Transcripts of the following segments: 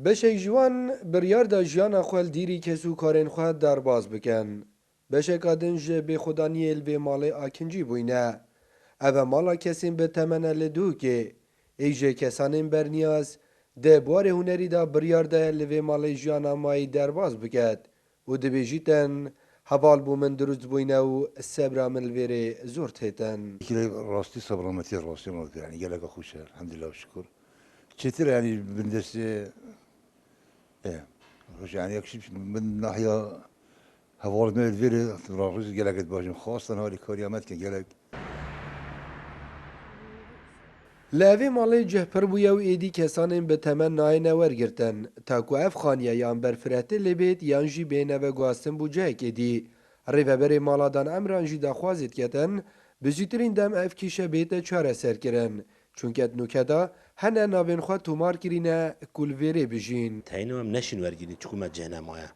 بەشێک جوان بڕیاردا ژیانە xwe li dîrî kesûkarên xwe derbas bikin. Beşeka din ji bêxwedaniyê li vê malê akincî bûyne. Ev e mala kesên bi temene li Duhokê. Ê jê kesanên berniyaz di buwarê hunerî de biryar daye li vê malê jiyana mayî derbas biket û dibêjîtin hevalbûmin durust bûyne û sebra min li vêrê zor têtin. راستی سلامتی راستی ما yani gelek خوشه الحمدلله و şükür. Çetir yani bindesi hoş yani yakışık من ناحية هوال من الفيري راجل gelek باجم خاصة هالي كاريامات كان gelek Li evê malê cihpir bûye û êdî kesanên bi temen nayêne wergirtin. Ta ku ev xaniye yan berfiretê lêbêt yan jî bêneve guhastin bû cihekê dî. Rêveberê mala Dan Emran jî daxwazê diketin, bi zûtirîn dem ev kîşe bête çareserkirin. Çونکه nûkeda hene navên xwe tomar kirîne ku li vêrê bijîn. تعینو هم نشین ورگینی چکومت جهنمایه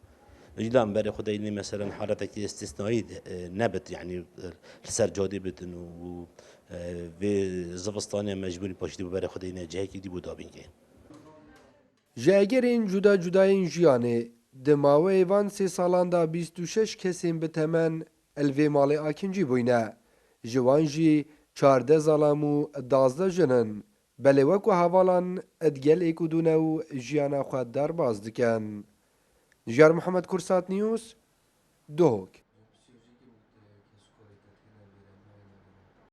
وجدان برای خدا اینی مثلا حالت که استثنایی نبت يعني سر جادی بتن و زفستانی مجبوری پاشتی برای خدا اینه جایی که دی بود آبینگه Ji egerên cuda cudayên jiyanê di maweyê van sê salan da 26 kesên bi temen li vê malê akincî bûyne. Ji wan jî 14 zalam û 12 jin in. Belê wekû hevalan edgelê ku dûne û jiyana xwe derbas dikin. Jar Mihemed Kursat News, Duhok.